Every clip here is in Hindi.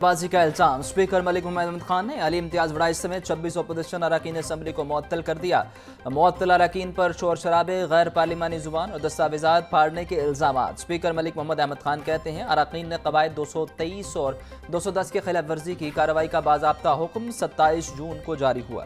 बाजी का इल्जाम। स्पीकर मलिक मोहम्मद खान ने अली इम्तियाज वड़ाई समेत 26 अपोजिशन अरकान असम्बली को मुअत्तल कर दिया। मुअत्तल अरकान पर शोर शराबे, गैर पार्लिमानी जुबान और दस्तावेजात फाड़ने के इल्जाम। स्पीकर मलिक मोहम्मद अहमद खान कहते हैं अरकान ने कवायद 223 और 210 की खिलाफ वर्जी की। कार्रवाई का बाज़ाब्ता हुक्म 27 जून को जारी हुआ।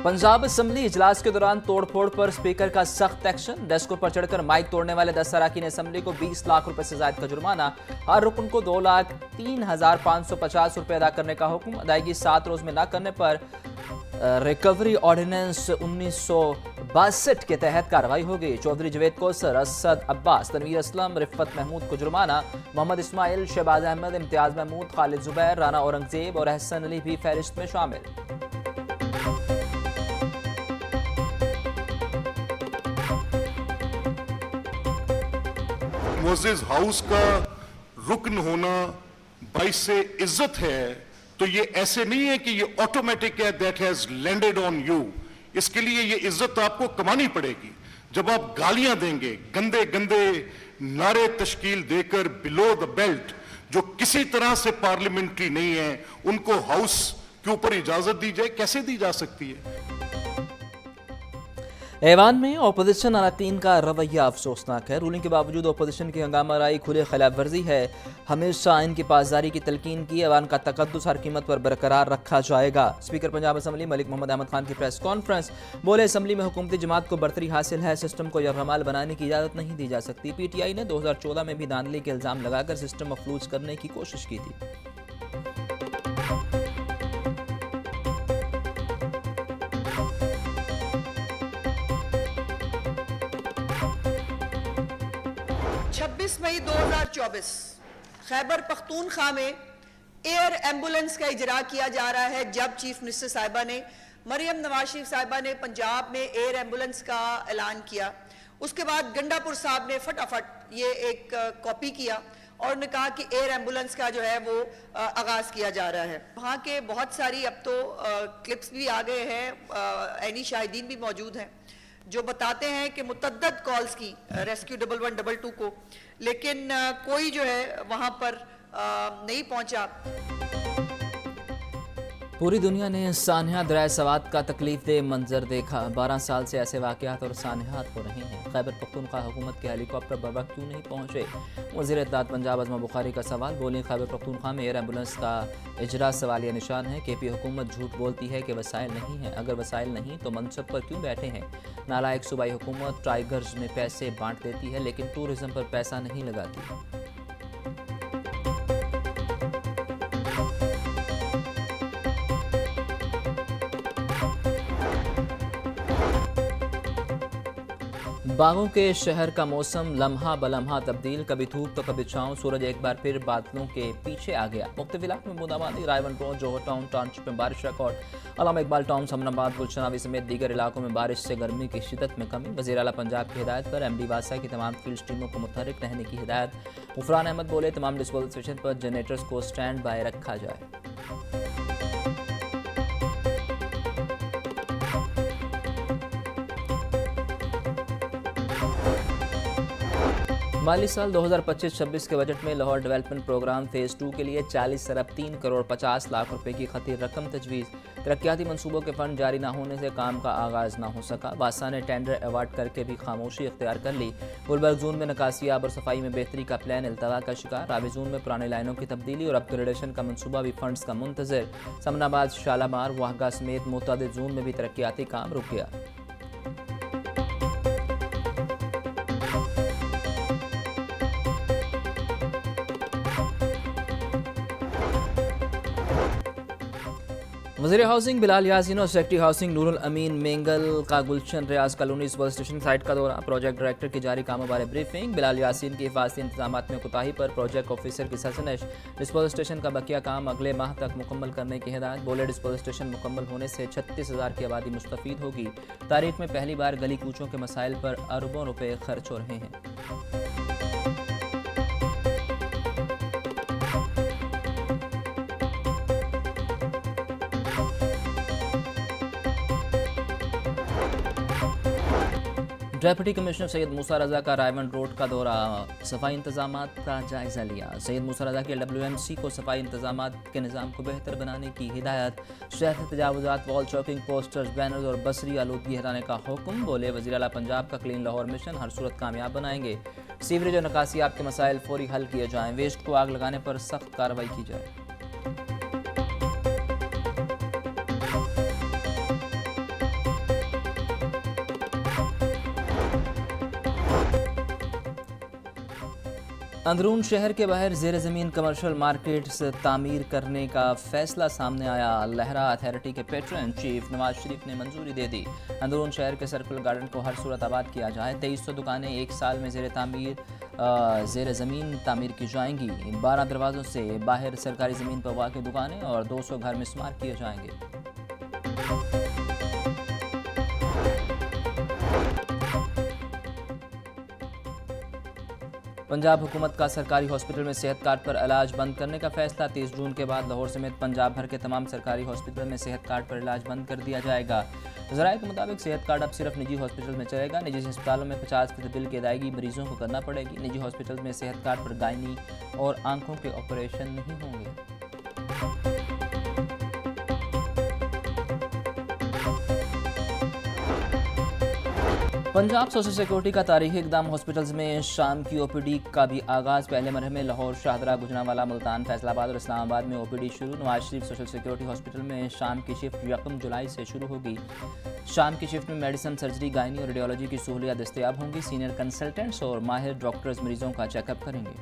पंजाब असम्बली इजलास के दौरान तोड़फोड़ पर स्पीकर का सख्त एक्शन। डेस्कों पर चढ़कर माइक तोड़ने वाले 10 अरकान असम्बली को 20 लाख रुपए से ज्यादा का जुर्माना। हर रुकन को 2,03,550 रुपए अदा करने का हुक्म। अदायगी 7 रोज में न करने पर रिकवरी ऑर्डिनेंस 1962 के तहत कार्रवाई होगी। चौधरी जवेद कोसर, असद अब्बास, तनवीर असलम, रिफत महमूद को जुर्माना। मोहम्मद इस्माइल, शहबाज अहमद, इम्तियाज महमूद, खालिद जुबैर, राना औरंगजेब और अहसन अली भी फहरिस्त में शामिल। मुअज़्ज़िज़ हाउस का रुकन होना बाइस से इज्जत है, तो ये ऐसे नहीं है कि ये ऑटोमेटिक है, that has landed on you. इसके लिए ये इज्जत आपको कमानी पड़ेगी। जब आप गालियां देंगे, गंदे गंदे नारे तश्कील देकर बिलो द बेल्ट, जो किसी तरह से पार्लियामेंट्री नहीं है, उनको हाउस के ऊपर इजाजत दी जाए, कैसे दी जा सकती है? ऐवान में अपोजिशन अरकान का रवैया अफसोसनाक है। रूलिंग के बावजूद अपोजिशन की हंगामा राई खुले खिलाफ वर्जी है। हमेशा इनकी पासदारी की तलकीन की। ऐवान का तकद्दुस हर कीमत पर बरकरार रखा जाएगा। स्पीकर पंजाब असम्बली मलिक मोहम्मद अहमद खान की प्रेस कॉन्फ्रेंस। बोले असम्बली में हुकूमती जमात को बरतरी हासिल है, सिस्टम को यरगमाल बनाने की इजाज़त नहीं दी जा सकती। PTI ने 2014 में भी धांधली के इल्ज़ाम लगाकर सिस्टम मफलूज करने की कोशिश की थी। 26 मई 2024 खैबर पख्तूनख्वा में एयर एम्बुलेंस का इजरा किया जा रहा है। जब चीफ मिनिस्टर साहिबा ने, मरियम नवाज शरीफ साहिबा ने पंजाब में एयर एम्बुलेंस का ऐलान किया, उसके बाद गंडापुर साहब ने फटाफट ये एक कॉपी किया और उन्होंने कहा कि एयर एम्बुलेंस का जो है वो आगाज़ किया जा रहा है। वहाँ के बहुत सारी अब तो क्लिप्स भी आ गए हैं, ऐनी शाहिदीन भी मौजूद हैं जो बताते हैं कि मुतद्दद कॉल्स की रेस्क्यू 1122 को, लेकिन कोई जो है वहाँ पर नहीं पहुँचा। पूरी दुनिया ने सानहा दरिया सवात का तकलीफदेह मंजर देखा। 12 साल से ऐसे वाक़यात और सानहात हो रहे हैं। खैबर पख्तूनख्वा हुकूमत के हेलीकॉप्टर बर्वक्त क्यों नहीं पहुँचे? वज़ीर इत्तलात पंजाब अज़मा बुखारी का सवाल। बोली खैबर पख्तूनख्वा में एयर एम्बुलेंस का इजरा सवालिया निशान है। KP हुकूमत झूठ बोलती है कि वसाइल नहीं है। अगर वसाइल नहीं तो मनसब पर क्यों बैठे हैं? नालायक सूबाई हुकूमत टाइगर्स में पैसे बांट देती है लेकिन टूरिज्म पर पैसा नहीं लगाती। बागों के शहर का मौसम लम्हा बलम्हा तब्दील। कभी धूप तो कभी छाँव। सूरज एक बार फिर बादलों के पीछे आ गया। मुख्तलिफ इलाकों में बूंदाबांदी। रायवन रोड, जोहर टाउन टाउनशिप में बारिश रिकॉर्ड। अल्लामा इकबाल टाउन, समनाबाद, गुलशनावी समेत दीगर इलाकों में बारिश से गर्मी की शिद्दत में कमी। वज़ीर आला पंजाब की हिदायत पर MD वासा की तमाम फील्ड टीमों को मुतहरिक रहने की हिदायत। गुफरान अहमद बोले तमाम डिस्पोजल स्टेशन पर जनरेटर्स को स्टैंड बाय रखा जाए। माली साल 2025-26 के बजट में लाहौर डेवलपमेंट प्रोग्राम फ़ेज़ 2 के लिए 40 अरब 3 करोड़ 50 लाख रुपए की खतीर रकम तजवीज़। तरक्याती मनसूबों के फंड जारी न होने से काम का आगाज़ न हो सका। वासा ने टेंडर अवार्ड करके भी खामोशी इख्तियार कर ली। गुलबर्ग जोन में नकासियाब और सफाई में बेहतरी का प्लान इल्तवा का शिकार। रावी जोन में पुरानी लाइनों की तब्दीली और अपग्रेडेशन का मनसूबा भी फंड्स का मुंतज़िर। समनाबाद, शालामार, वाहगा समेत मुतअद्दिद जोन में भी तरक्याती काम रुक गया। वज़ीर हाउसिंग बिलाल यासीन और सेक्रेटरी हाउसिंग नूरुल अमीन मेंगल का गुलशन रियाज कॉलोनी सुपर स्टेशन साइट का दौरा। प्रोजेक्ट डायरेक्टर की जारी कामों बारे ब्रीफिंग। बिलाल यासीन की हिफाजती इंतजाम में कोताही पर प्रोजेक्ट ऑफिसर की सरजनिश। डिस्पोजल स्टेशन का बकिया काम अगले माह तक मुकम्मल करने की हिदायत। बोले डिस्पोजल स्टेशन मुकम्मल होने से 36,000 की आबादी मुस्तफ़ीद होगी। तारीख में पहली बार गली कूचों के मसाइल पर अरबों रुपए खर्च हो रहे हैं। डेप्यूटी कमिश्नर सैयद मूसा रजा का रायवन रोड का दौरा, सफाई इंतजामात का जायजा लिया। सैयद मूसा रजा के WMC को सफाई इंतजामात के निज़ाम को बेहतर बनाने की हिदायत। शहर से तजावुजात, वॉल चौकिंग, पोस्टर्स, बैनर्स और बसरी आलूदगी हटाने का हुक्म। बोले वज़ीर आला पंजाब का क्लीन लाहौर मिशन हर सूरत कामयाब बनाएंगे। सीवरेज और निकासियाब के मसाइल फौरी हल किए जाएँ। वेस्ट को आग लगाने पर सख्त कार्रवाई की जाए। अंदरून शहर के बाहर ज़ेर ज़मीन कमर्शियल मार्केट्स तामीर करने का फैसला सामने आया। लहरा अथॉरिटी के पेट्रन चीफ नवाज शरीफ ने मंजूरी दे दी। अंदरून शहर के सर्कुलर गार्डन को हर सूरत आबाद किया जाए। 2300 दुकानें एक साल में ज़ेर ज़मीन तामीर की जाएंगी। 12 दरवाज़ों से बाहर सरकारी ज़मीन पर वाक़ दुकानें और 200 घर मिस्मार किए जाएंगे। पंजाब हुकूमत का सरकारी हॉस्पिटल में सेहत कार्ड पर इलाज बंद करने का फैसला। 30 जून के बाद लाहौर समेत पंजाब भर के तमाम सरकारी हॉस्पिटल में सेहत कार्ड पर इलाज बंद कर दिया जाएगा। ज़राए के मुताबिक सेहत कार्ड अब सिर्फ निजी हॉस्पिटल में चलेगा। निजी अस्पतालों में 50% बिल की अदायगी मरीजों को करना पड़ेगी। निजी हॉस्पिटल में सेहत कार्ड पर गायनी और आंखों के ऑपरेशन नहीं होंगे। पंजाब सोशल सिक्योरिटी का तारीखी इकदाम। हॉस्पिटल्स में शाम की OPD का भी आगाज़। पहले मरहले में लाहौर, शाहदरा, गुजरांवाला, मुल्तान, फैसलाबाद और इस्लामाबाद में OPD शुरू। Nawaz Sharif social security hospital में शाम की शिफ्ट 1 जुलाई से शुरू होगी। शाम की शिफ्ट में मेडिसिन, सर्जरी, गायनी और रेडियोलॉजी की सहूलियात दस्तयाब होंगी। सीनियर कंसल्टेंट्स और माहिर डॉक्टर्स मरीजों का चेकअप करेंगे।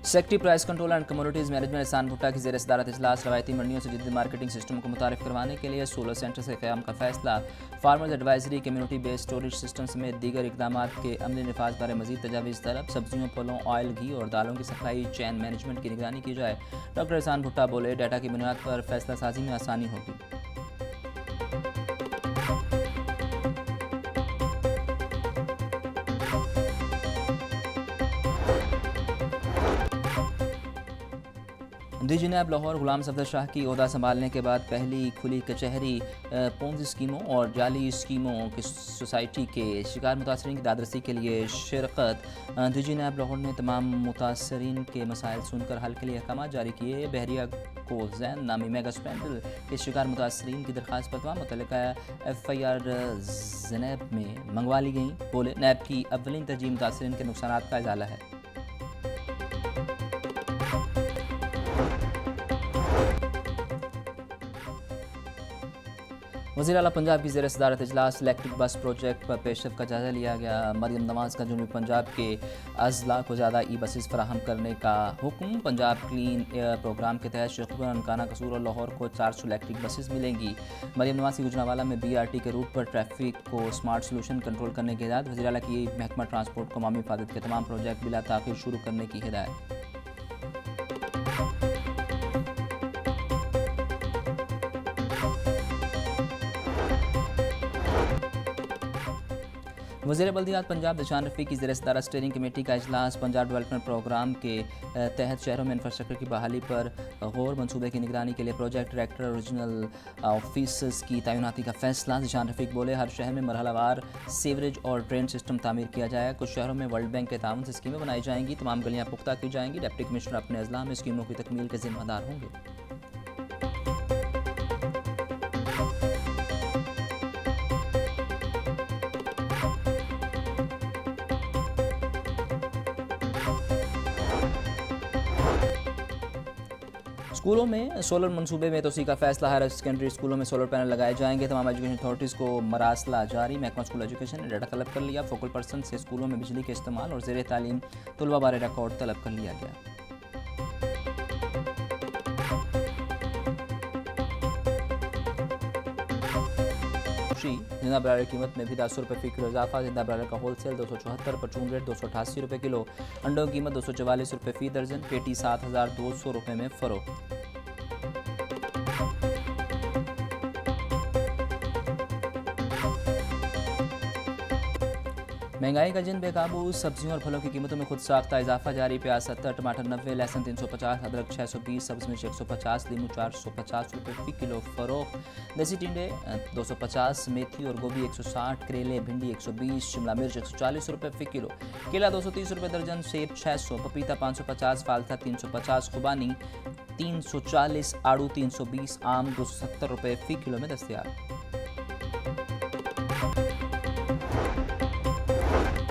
Secretary price control and communities management एहसान भुट्टा की ज़ेर सदारत इजलास। रवायती मंडियों से जदीद मार्केटिंग सिस्टम को मुतारिफ करवाने के लिए सोलर सेंटर से क़याम का फैसला। Farmers advisory, community based storage system समेत दीगर इकदाम के अमली नफाज बारे मजीद तजावीज़ तलब। सब्जियों, फलों, ऑयल, घी और दालों की सप्लाई चैन मैनेजमेंट की निगरानी की जाए। डॉक्टर एहसान भुट्टा बोले डाटा की बुनियाद पर फैसला साजी में आसानी होगी। डीजी नैब लाहौर गुलाम सफदर शाह की ओहदा संभालने के बाद पहली खुली कचहरी पोंजी स्कीमों और जाली स्कीमों की सोसाइटी के शिकार मुतासरीन की दादरसी के लिए शिरकत। डीजी नैब लाहौर ने तमाम मुतासरीन के मसाइल सुनकर हल के लिए अहकाम जारी किए। बहरिया को जैन नामी मेगा स्पैंडल के शिकार मुतासरीन की दरख्वास्त पर तमाम मुतल्लिका FIR ज़नैब में मंगवा ली गई। बोले नैब की अव्वलीन तरजीह मुतासरीन के नुकसानात का इजाला है। वज़ीर आला पंजाब की ज़ेर सदारत इजलास। इलेक्ट्रिक बस प्रोजेक्ट पर पेशरफ का जायजा लिया गया। मरियम नवाज़ का जनूबी पंजाब के अज़ला को ज़्यादा बसेस फराहम करने का हुक्म। पंजाब क्लीन एयर प्रोग्राम के तहत शेखपुरा, ननकाना, कसूर और लाहौर को 400 इलेक्ट्रिक बसेस मिलेंगी। मरियम नवाज़ की गुजरांवाला में BRT के रूट पर ट्रैफिक को स्मार्ट सोल्यूशन कंट्रोल करने की हिदायत। वज़ीर आला की महकमा ट्रांसपोर्ट को अवामी हिफाजत के तमाम प्रोजेक्ट बिला ताख़ीर शुरू करने की हिदायत। वज़ीर बल्दियात पंजाब निशान रफ़ी की ज़ेर सदारत स्टीयरिंग कमेटी का इजलास। पंजाब डेवलपमेंट प्रोग्राम के तहत शहरों में इंफ्रास्ट्रक्चर की बहाली पर गौर मनसूबे की निगरानी के लिए प्रोजेक्ट डायरेक्टर और रीजनल ऑफिसर्स की तैनाती का फैसला। निशान रफ़ी बोले हर शहर में मरहलावार सीवरेज और ड्रेन सिस्टम तामीर किया जाएगा। कुछ शहरों में वर्ल्ड बैंक के ताउन से स्कीमें बनाई जाएंगी। तमाम गलियाँ पुख्ता की जाएंगी। डिप्टी कमिश्नर अपने अजला में स्कीमों की तकमील के जिम्मेदार होंगे। स्कूलों में सोलर मंसूबे में तोसी का फैसला। हायर सेकेंडरी स्कूलों में सोलर पैनल लगाए जाएंगे। तमाम एजुकेशन अथॉरिटीज़ को मरासला जारी। महकमा स्कूल एजुकेशन ने डाटा तलब कर लिया। फोकल पर्सन से स्कूलों में बिजली के इस्तेमाल और ज़ेर तालीम तलबा बारे रिकॉर्ड तलब कर लिया गया। जिंदा ब्रायलर कीमत में भी 10 रुपये फ़ी किलो इजाफा। जिंदा ब्रायलर का होलसेल 274, परचून रेट 288 रुपये किलो। अंडों की कीमत 244 रुपये फ़ी दर्जन। पेटी 7200 रुपये में फ़रोख्त। महंगाई का जिन बेकाबू, सब्जियों और फलों की कीमतों में खुद साख्ता इजाफा जारी। प्याज 70, टमाटर 90, लहसुन 350, अदरक 620, सब्ज मिर्च 150, लीमू 450 रुपये फी किलो फरोख्त। देसी टिंडे 250, मेथी और गोभी 160, करेले भिंडी 120, शिमला मिर्च 140 रुपये फी किलो, केला 230 रुपये दर्जन, सेब 600, पपीता 550, फालसा 350, खुबानी 340, आड़ू 320, आम 270 रुपये फी किलो में दस्तयाब।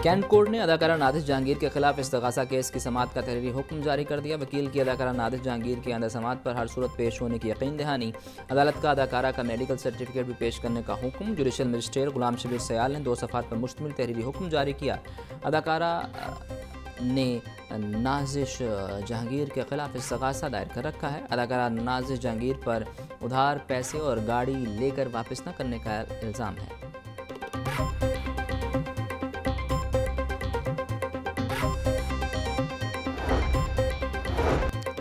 कैंट कोर्ट ने अदाकारा नादिश जहांगीर के खिलाफ इस्तगासा केस की समाअत का तहरीरी हुक्म जारी कर दिया। वकील की अदाकारा नादिश जहांगीर की आइंदा समाअत पर हर सूरत पेश होने की यकीन दहानी। अदालत का अदाकारा का मेडिकल सर्टिफिकेट भी पेश करने का हुक्म। जुडिशल मजिस्ट्रेट गुलाम शबीर सयाल ने 2 सफ़ात पर मुश्तमिल तहरीरी हुक्म जारी किया। अदाकारा ने नाजिश जहांगीर के खिलाफ इस्तगासा दायर कर रखा है। अदाकारा नाजिश जहांगीर पर उधार पैसे और गाड़ी लेकर वापस न करने का इल्ज़ाम है।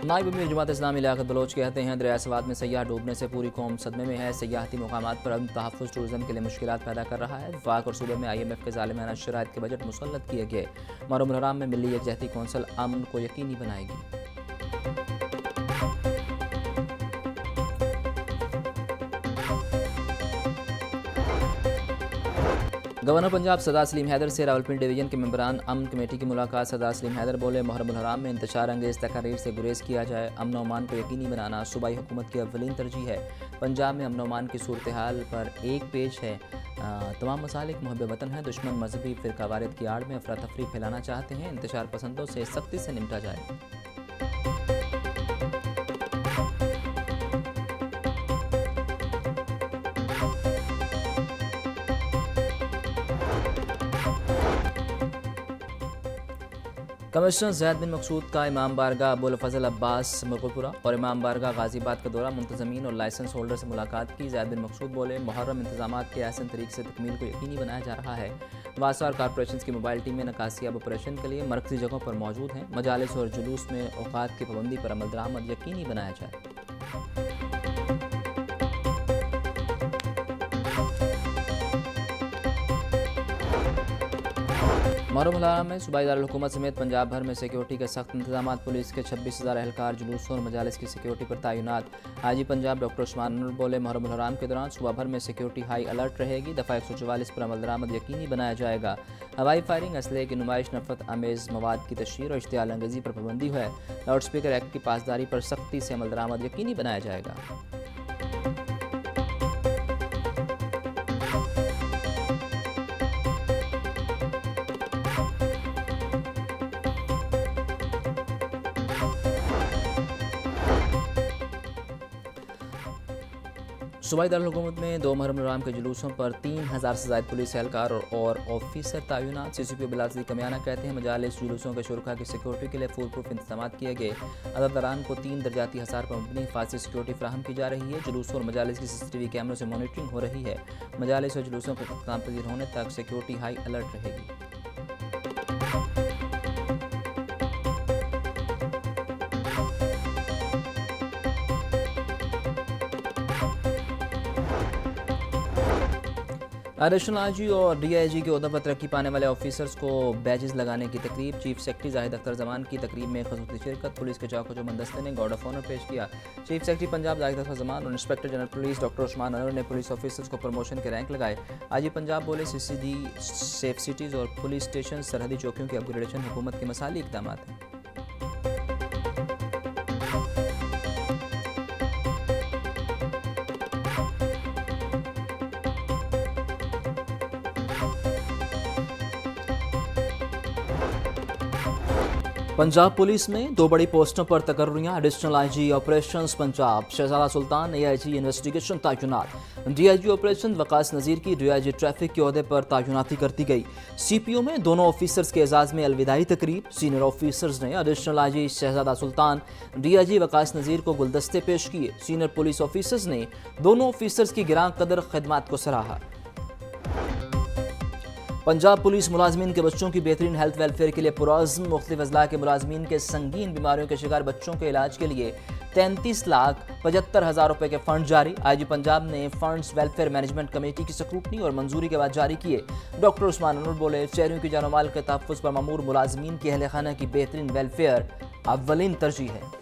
नायब अमीर जमात इस्लामी लियाकत बलोच कहते हैं दरिया सवात में सयाह डूबने से पूरी कौम सदमे में है। सयाहती मकामात पर अमन तहफ़्फ़ुज़ टूरिज़्म के लिए मुश्किलात पैदा कर रहा है। वफाक और सूबे में IMF के ज़ालिमाना शराइत के बजट मुसल्लत किए गए। मुहर्रम हराम में मिली यकजहती कौंसिल अमन को यकीनी बनाएगी। गवर्नर पंजाब सरदार सलीम हैदर से रावलपिंडी डिवीजन के मेंबरान अमन कमेटी की मुलाकात। सरदार सलीम हैदर बोले मुहर्रम हराम में इंतशार अंगेज़ तकारीर से गुरेज किया जाए। अमन अमान को यकीनी बनाना सूबाई हुकूमत की अव्वलीन तरजीह है। पंजाब में अमन अमान की सूरत हाल पर एक पेज है। तमाम मसालिक मुहब्ब वतन हैं। दुश्मन मजहबी फ़िरकावारियत की आड़ में अफरा तफरी फैलाना चाहते हैं। इंतशार पसंदों से सख्ती से निपटा जाए। कमिश्नर ज़ैद बिन मकसूद का इमाम बारगाह अबुल फजल अब्बास मुगलपुरा और इमाम बारगाह गाज़ीबाद का दौरा। मुंतज़मीन और लाइसेंस होल्डर से मुलाकात की। ज़ैद बिन मकसूद बोले मुहर्रम इंतजामात के आसान तरीके से तकमील को यकीनी बनाया जा रहा है। वासा और कॉरपोरेशन की मोबाइल टीमें नकासियाब ऑपरेशन के लिए मरकज़ी जगहों पर मौजूद हैं। मजालिस और जुलूस में औकात की पाबंदी पर अमल दरामद यकीनी बनाया जाए। मुहर्रम हराम में सूबाई दारुल हुकूमत समेत पंजाब भर में सिक्योरिटी के सख्त इंतजाम। पुलिस के 26,000 एहलकार जुलूसों और मजालिस की सिक्योरिटी पर तैनात। IG पंजाब डॉक्टर उस्मान अनवर बोले मुहर्रम हराम के दौरान सूबा भर में सिक्योरिटी हाई अलर्ट रहेगी। दफ़ा 144 पर अमल दरामद यकीनी बनाया जाएगा। हवाई फायरिंग, असले की नुमाइश, नफरत आमेज़ मवाद की तशहीर और इश्तियाल अंगेज़ी पर पाबंदी है। लाउड स्पीकर एक्ट की पासदारी पर सख्ती से अमल दरामद यकीनी बनाया जाएगा। सूबाई दारुल हुकूमत में 2 मुहर्रम हराम के जुलूसों पर 3,000 से ज़ायद पुलिस एहलकार और ऑफिसर तैनात। CCPO बिलासदी कमियाना कहते हैं मजालिस जुलूसों के शुरका की सिक्योरिटी के लिए फुल प्रूफ इंतजाम किए गए। अदादारान को 3 दर्जाती हसार पर मबनी हिफाजती सिक्योरिटी फराहम की जा रही है। जुलूसों और मजालिस की CCTV कैमरों से मॉनिटरिंग हो रही है। मजालिस और जुलूसों के इख्तिताम पजीर होने तक सिक्योरिटी हाई अलर्ट रहेगी। एडिशनल IG और DIG के ओहदों पर तरक्की पाने वाले ऑफिसर्स को बैजेस लगाने की तकरीब। चीफ सेक्रेटरी जाहिद अख्तर जमान की तकरीब में खसूसी शिरकत। पुलिस के चौको चौबंद दस्ते ने गार्ड ऑफ ऑनर पेश किया। चीफ सेक्रेटरी पंजाब जाहिद अख्तर जमान और inspector general police doctor Usman Anwar ने पुलिस ऑफिसर्स को प्रमोशन के रैंक लगाए। IG पंजाब बोले CCD सेफ सिटीज़ और पुलिस स्टेशन सरहदी चौकियों की अपग्रेडेशन हुकूमत के मसाली इक़दाम हैं। पंजाब पुलिस में 2 बड़ी पोस्टों पर तकर्रियाँ। एडिशनल IG ऑपरेशंस पंजाब शहजादा सुल्तान AIG इन्वेस्टिगेशन तैनात। DIG ऑपरेशन वकास नज़ीर की DIG ट्रैफिक के ओहदे पर तैनाती कर दी गई। CPO में दोनों ऑफिसर्स के एजाज़ में अलविदाई तकरीब। सीनियर ऑफिसर्स ने एडिशनल IG शहजादा सुल्तान DIG वकास नज़ीर को गुलदस्ते पेश किए। सीनियर पुलिस ऑफिसर्स ने दोनों ऑफिसर्स की गिरां कदर खिदमत को सराहा। पंजाब पुलिस मुलाजमीन के बच्चों की बेहतरीन हेल्थ वेलफेयर के लिए पुरअज़्म। मुख्तलिफ अज़ला के मुलाजमीन के संगीन बीमारियों के शिकार बच्चों के इलाज के लिए 33,75,000 रुपए के फंड जारी। आईजी पंजाब ने फंड्स वेलफेयर मैनेजमेंट कमेटी की स्क्रूटनी और मंजूरी के बाद जारी किए। डॉक्टर उस्मान अनवर बोले, शहरियों की जान माल के तहफ़्फ़ुज़ पर मामूर मुलाजमीन की अहल खाना की बेहतरीन वेलफेयर अव्वलीन तरजीह है।